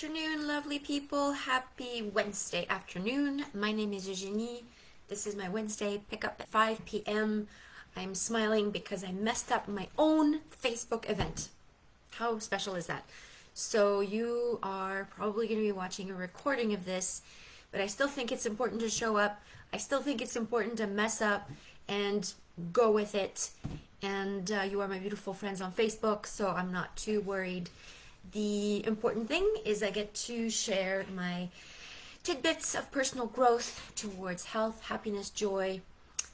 afternoon, lovely people. Happy Wednesday afternoon. My name is Eugenie. This is my Wednesday pickup at 5 p.m. I'm smiling because I messed up my own Facebook event. How special is that? So you are probably going to be watching a recording of this, but I still think it's important to show up. I still think it's important to mess up and go with it. And you are my beautiful friends on Facebook, so I'm not too worried. The important thing is I get to share my tidbits of personal growth towards health, happiness, joy,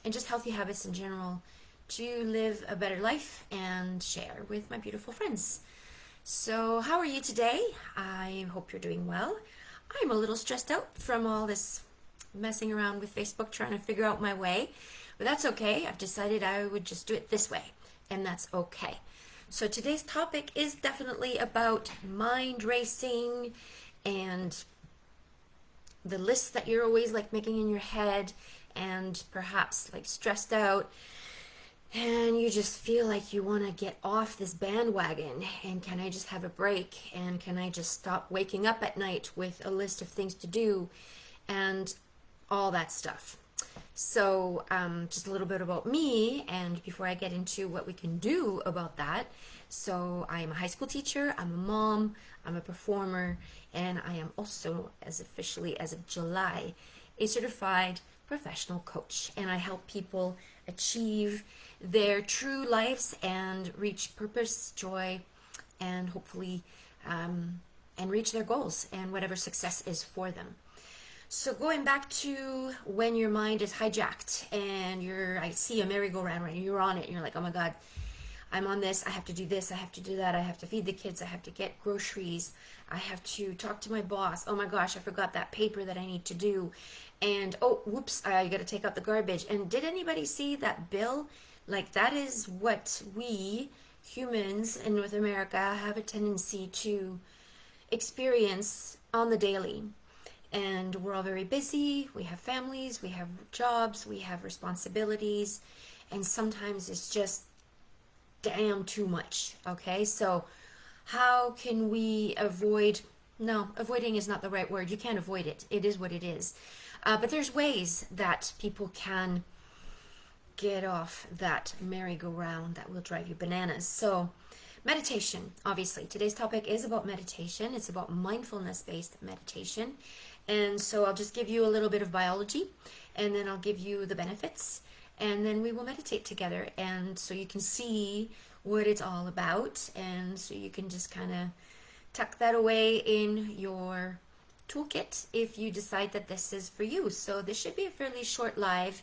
and just healthy habits in general to live a better life and share with my beautiful friends. So how are you today? I hope you're doing well. I'm a little stressed out from all this messing around with Facebook trying to figure out my way, but that's okay. I've decided I would just do it this way, and that's okay. So today's topic is definitely about mind racing and the lists that you're always like making in your head and perhaps like stressed out and you just feel like you want to get off this bandwagon and can I just have a break and can I just stop waking up at night with a list of things to do and all that stuff. So just a little bit about me, and before I get into what we can do about that. So I am a high school teacher, I'm a mom, I'm a performer, and I am also, as officially as of July, a certified professional coach. And I help people achieve their true lives and reach purpose, joy, and hopefully and reach their goals and whatever success is for them. So going back to when your mind is hijacked and I see a merry-go-round, right? You're on it and you're like, oh my God, I'm on this. I have to do this. I have to do that. I have to feed the kids. I have to get groceries. I have to talk to my boss. Oh my gosh, I forgot that paper that I need to do. And oh, whoops, I got to take out the garbage. And did anybody see that bill? Like that is what we humans in North America have a tendency to experience on the daily. And we're all very busy, we have families, we have jobs, we have responsibilities, and sometimes it's just damn too much, okay? So how can we avoiding is not the right word. You can't avoid it. It is what it is. But there's ways that people can get off that merry-go-round that will drive you bananas. So meditation, obviously. Today's topic is about meditation. It's about mindfulness-based meditation. And so I'll just give you a little bit of biology, and then I'll give you the benefits, and then we will meditate together. And so you can see what it's all about, and so you can just kind of tuck that away in your toolkit if you decide that this is for you. So this should be a fairly short live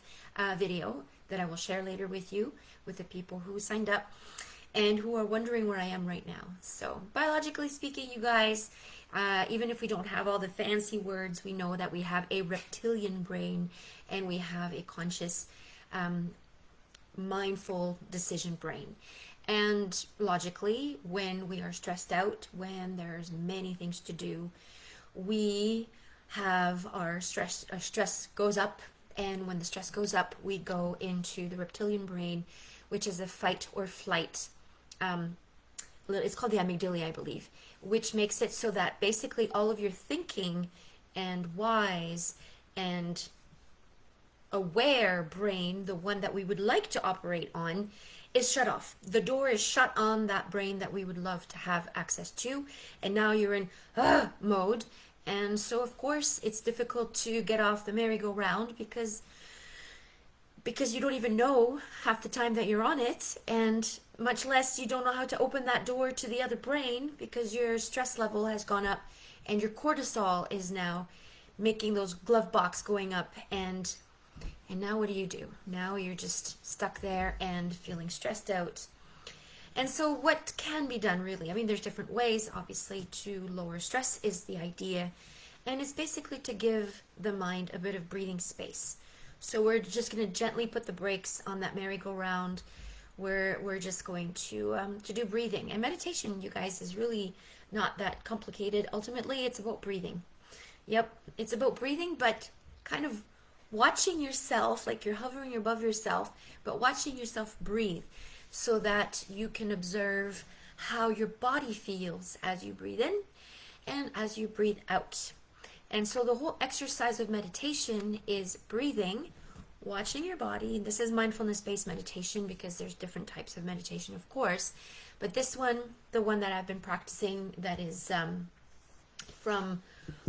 video that I will share later with you, with the people who signed up and who are wondering where I am right now. So biologically speaking, you guys, even if we don't have all the fancy words, we know that we have a reptilian brain and we have a conscious, mindful decision brain. And logically, when we are stressed out, when there's many things to do, we have our stress goes up, and when the stress goes up, we go into the reptilian brain, which is a fight or flight. It's called the amygdala, I believe, which makes it so that basically all of your thinking and wise and aware brain, the one that we would like to operate on, is shut off. The door is shut on that brain that we would love to have access to, and now you're in mode. And so of course it's difficult to get off the merry-go-round because you don't even know half the time that you're on it, and much less you don't know how to open that door to the other brain because your stress level has gone up and your cortisol is now making those glove box going up, and now what do? Now you're just stuck there and feeling stressed out. And so what can be done really? I mean, there's different ways, obviously, to lower stress is the idea, and it's basically to give the mind a bit of breathing space. So we're just going to gently put the brakes on that merry-go-round. We're just going to do breathing. And meditation, you guys, is really not that complicated. Ultimately, it's about breathing. Yep, it's about breathing, but kind of watching yourself, like you're hovering above yourself, but watching yourself breathe so that you can observe how your body feels as you breathe in and as you breathe out. And so the whole exercise of meditation is breathing, watching your body. This is mindfulness-based meditation because there's different types of meditation, of course. But this one, the one that I've been practicing, that is from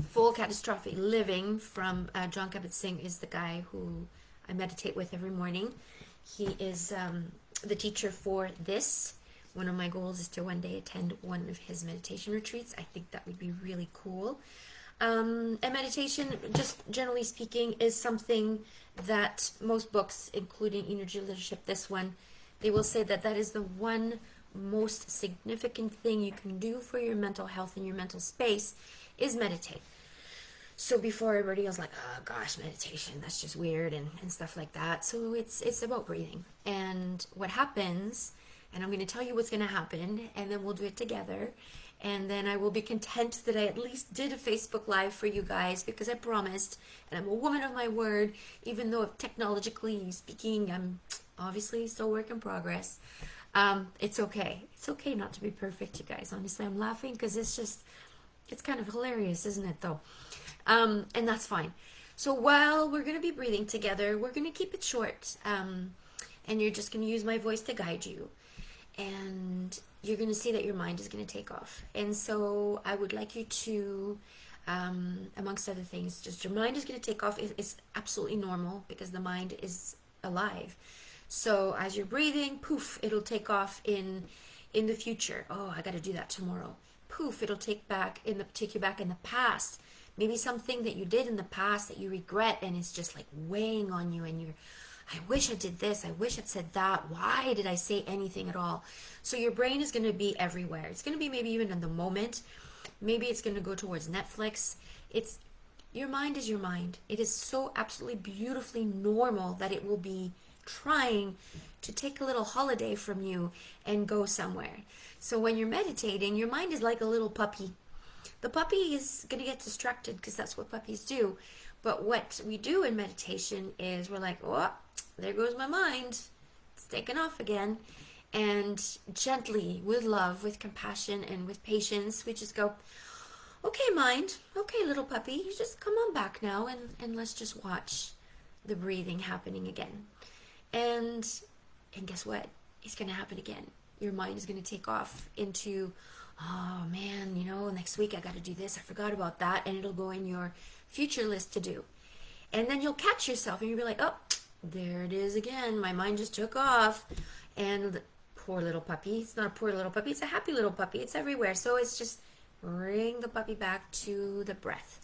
Full Catastrophic Living from John Kabat-Zinn, is the guy who I meditate with every morning. He is the teacher for this. One of my goals is to one day attend one of his meditation retreats. I think that would be really cool. And meditation, just generally speaking, is something that most books, including Energy Leadership, this one, they will say that that is the one most significant thing you can do for your mental health and your mental space is meditate. So before, everybody was like, oh gosh, meditation, that's just weird and stuff like that. So it's about breathing. And what happens, and I'm going to tell you what's going to happen, and then we'll do it together. And then I will be content that I at least did a Facebook Live for you guys, because I promised, and I'm a woman of my word, even though technologically speaking, I'm obviously still work in progress. It's okay. It's okay not to be perfect, you guys. Honestly, I'm laughing because it's kind of hilarious, isn't it, though? And that's fine. So while we're going to be breathing together, we're going to keep it short. And you're just going to use my voice to guide you. And you're going to see that your mind is going to take off. And so I would like you to, amongst other things, just your mind is going to take off. It's absolutely normal because the mind is alive. So as you're breathing, poof, it'll take off in the future. Oh, I got to do that tomorrow. Poof, it'll take you back in the past. Maybe something that you did in the past that you regret and it's just like weighing on you, and I wish I did this, I wish I'd said that, why did I say anything at all? So your brain is going to be everywhere. It's going to be maybe even in the moment. Maybe it's going to go towards Netflix. Your mind is your mind. It is so absolutely beautifully normal that it will be trying to take a little holiday from you and go somewhere. So when you're meditating, your mind is like a little puppy. The puppy is going to get distracted because that's what puppies do. But what we do in meditation is we're like, oh, there goes my mind. It's taken off again. And gently, with love, with compassion, and with patience, we just go, okay, mind, okay, little puppy, you just come on back now, and let's just watch the breathing happening again. And guess what? It's going to happen again. Your mind is going to take off into, oh man, next week I got to do this. I forgot about that. And it'll go in your future list to do. And then you'll catch yourself and you'll be like, oh, there it is again. My mind just took off. And poor little puppy. It's not a poor little puppy. It's a happy little puppy. It's everywhere. So it's just bring the puppy back to the breath.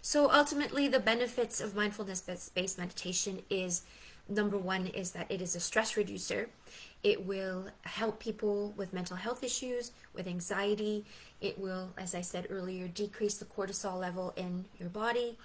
So ultimately, the benefits of mindfulness-based meditation is, number one, is that it is a stress reducer. It will help people with mental health issues, with anxiety. It will, as I said earlier, decrease the cortisol level in your body.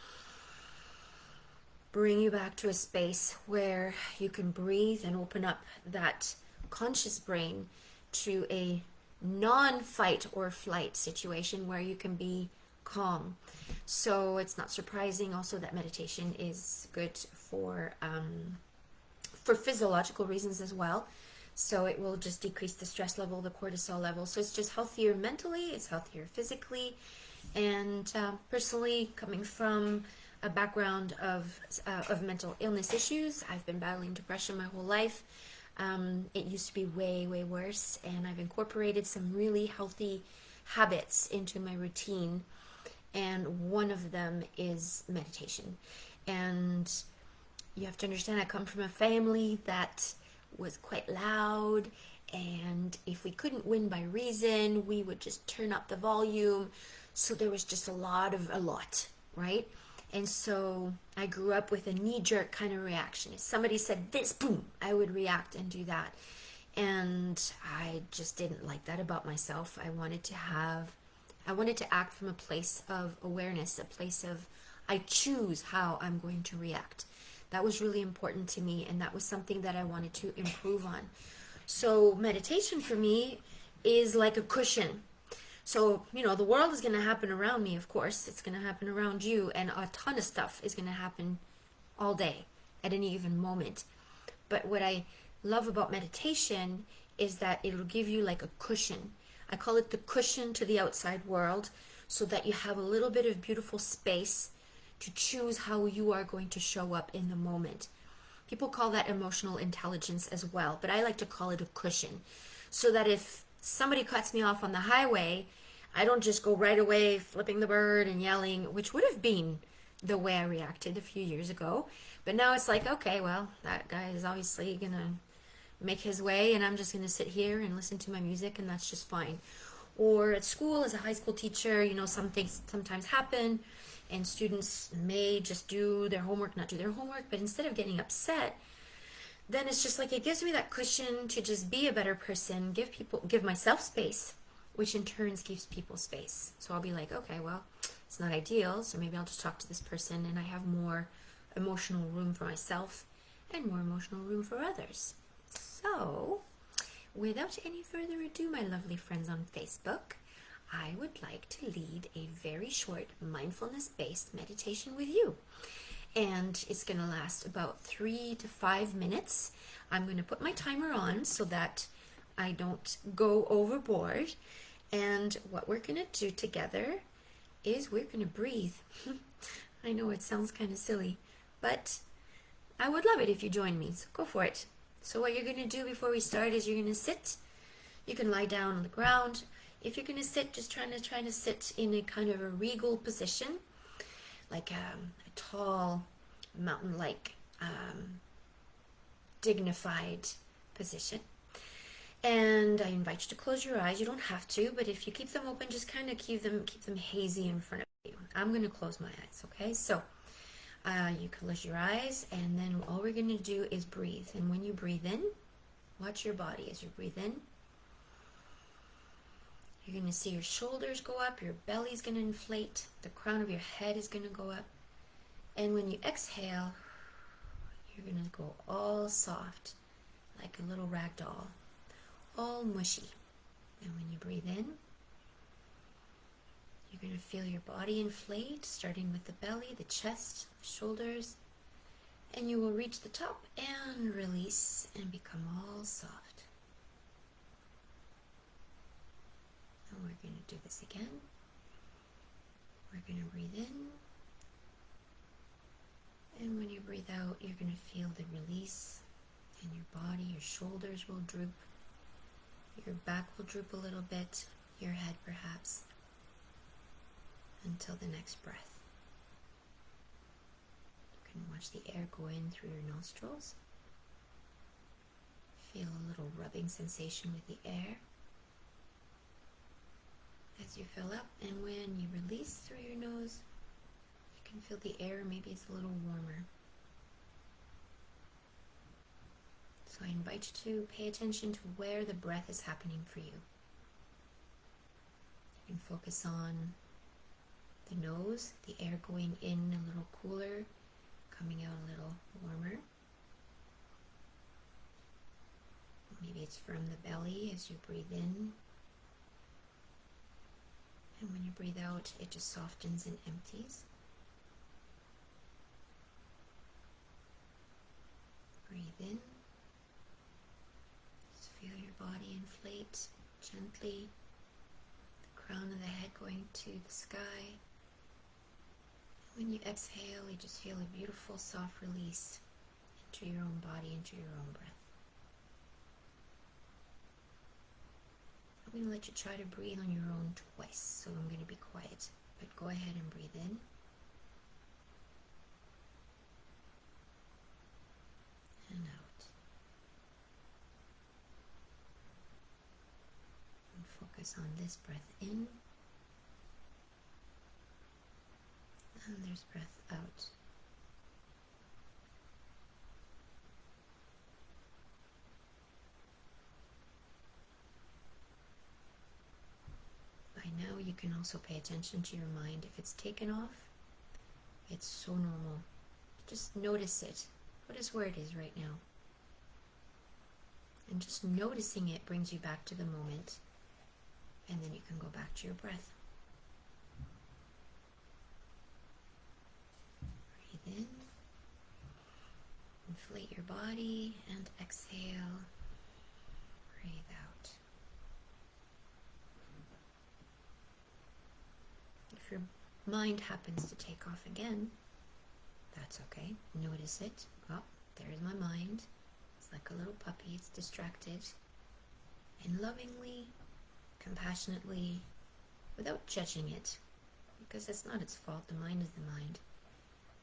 Bring you back to a space where you can breathe and open up that conscious brain to a non-fight or flight situation where you can be calm. So it's not surprising also that meditation is good for physiological reasons as well. So it will just decrease the stress level, the cortisol level. So it's just healthier mentally, it's healthier physically. And personally, coming from a background of mental illness issues, I've been battling depression my whole life. It used to be way, way worse. And I've incorporated some really healthy habits into my routine. And one of them is meditation. And you have to understand, I come from a family that was quite loud, and if we couldn't win by reason, we would just turn up the volume. So there was just a lot, right? And so I grew up with a knee-jerk kind of reaction. If somebody said this, boom, I would react and do that. And I just didn't like that about myself. I wanted to act from a place of awareness, a place of, I choose how I'm going to react. That was really important to me, and that was something that I wanted to improve on. So meditation for me is like a cushion. So, the world is going to happen around me, of course. It's going to happen around you, and a ton of stuff is going to happen all day at any given moment. But what I love about meditation is that it'll give you like a cushion. I call it the cushion to the outside world, so that you have a little bit of beautiful space to choose how you are going to show up in the moment. People call that emotional intelligence as well, but I like to call it a cushion, so that if somebody cuts me off on the highway, I don't just go right away flipping the bird and yelling, which would have been the way I reacted a few years ago. But now it's like, okay, well, that guy is obviously gonna make his way, and I'm just gonna sit here and listen to my music, and that's just fine. Or at school, as a high school teacher, some things sometimes happen, and students may just do their homework, not do their homework, but instead of getting upset, then it's just like it gives me that cushion to just be a better person, give myself space, which in turns gives people space. So I'll be like, okay, well, it's not ideal, so maybe I'll just talk to this person, and I have more emotional room for myself and more emotional room for others. So, without any further ado, my lovely friends on Facebook, I would like to lead a very short mindfulness-based meditation with you. And it's going to last about 3 to 5 minutes. I'm going to put my timer on so that I don't go overboard. And what we're going to do together is we're going to breathe. I know it sounds kind of silly, but I would love it if you join me, so go for it. So what you're going to do before we start is you're going to sit. You can lie down on the ground. If you're going to sit, just trying to sit in a kind of a regal position, like a tall, mountain-like, dignified position. And I invite you to close your eyes. You don't have to, but if you keep them open, just kind of keep them hazy in front of you. I'm going to close my eyes, okay? So you close your eyes, and then all we're going to do is breathe. And when you breathe in, watch your body as you breathe in. You're going to see your shoulders go up, your belly's going to inflate, the crown of your head is going to go up. And when you exhale, you're going to go all soft, like a little rag doll, all mushy. And when you breathe in, you're going to feel your body inflate, starting with the belly, the chest, the shoulders, and you will reach the top and release and become all soft. And we're going to do this again. We're going to breathe in, and when you breathe out, you're going to feel the release in your body. Your shoulders will droop, your back will droop a little bit, your head perhaps, until the next breath. You can watch the air go in through your nostrils. Feel a little rubbing sensation with the air as you fill up, and when you release through your nose, you can feel the air, maybe it's a little warmer. So I invite you to pay attention to where the breath is happening for you. You can focus on the nose, the air going in a little cooler, coming out a little warmer. Maybe it's from the belly as you breathe in. And when you breathe out, it just softens and empties. Breathe in. Just feel your body inflate gently. The crown of the head going to the sky. And when you exhale, you just feel a beautiful soft release into your own body, into your own breath. I'm going to let you try to breathe on your own twice, so I'm going to be quiet. But go ahead and breathe in. And out. And focus on this breath in. And there's breath out. By now you can also pay attention to your mind. If it's taken off, it's so normal. Just notice it. Notice where it is right now. And just noticing it brings you back to the moment. And then you can go back to your breath. Breathe in. Inflate your body and exhale. Breathe out. your mind happens to take off again, that's okay. Notice it. Oh, there's my mind. It's like a little puppy. It's distracted. And lovingly, compassionately, without judging it, because it's not its fault. The mind is the mind.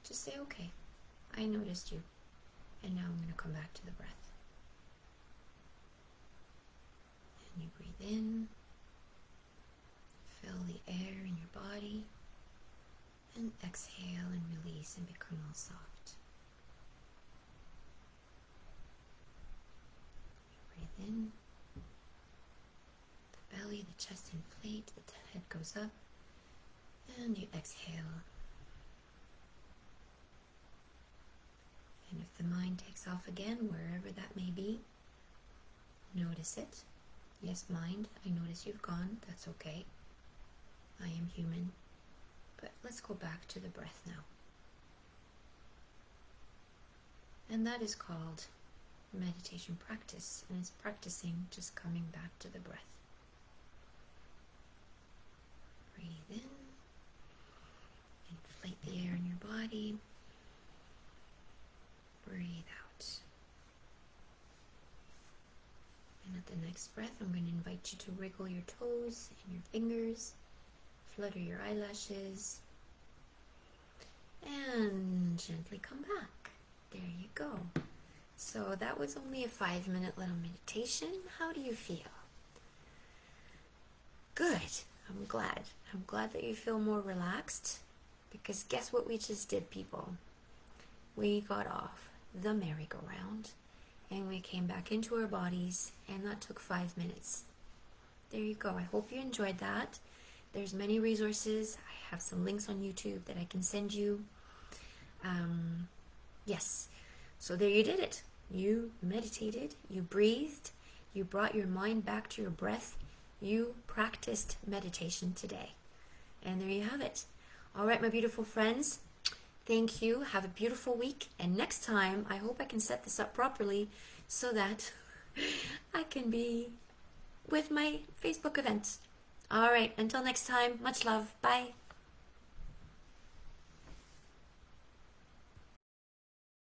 Just say, okay, I noticed you. And now I'm going to come back to the breath. And you breathe in. Fill the air in your body. And exhale and release and become all soft. You breathe in. The belly, the chest inflate, the head goes up. And you exhale. And if the mind takes off again, wherever that may be, notice it. Yes, mind, I notice you've gone. That's okay. I am human. But let's go back to the breath now. And that is called meditation practice. And it's practicing just coming back to the breath. Breathe in. Inflate the air in your body. Breathe out. And at the next breath, I'm going to invite you to wriggle your toes and your fingers, flutter your eyelashes, and gently come back. There you go. So that was only a 5-minute little meditation. How do you feel? Good. I'm glad. I'm glad that you feel more relaxed, because guess what we just did, people? We got off the merry-go-round and we came back into our bodies, and that took 5 minutes. There you go. I hope you enjoyed that. There's many resources. I have some links on YouTube that I can send you. Yes. So there you did it. You meditated, you breathed, you brought your mind back to your breath. You practiced meditation today. And there you have it. All right, my beautiful friends. Thank you. Have a beautiful week. And next time, I hope I can set this up properly so that I can be with my Facebook events. All right. Until next time, much love. Bye.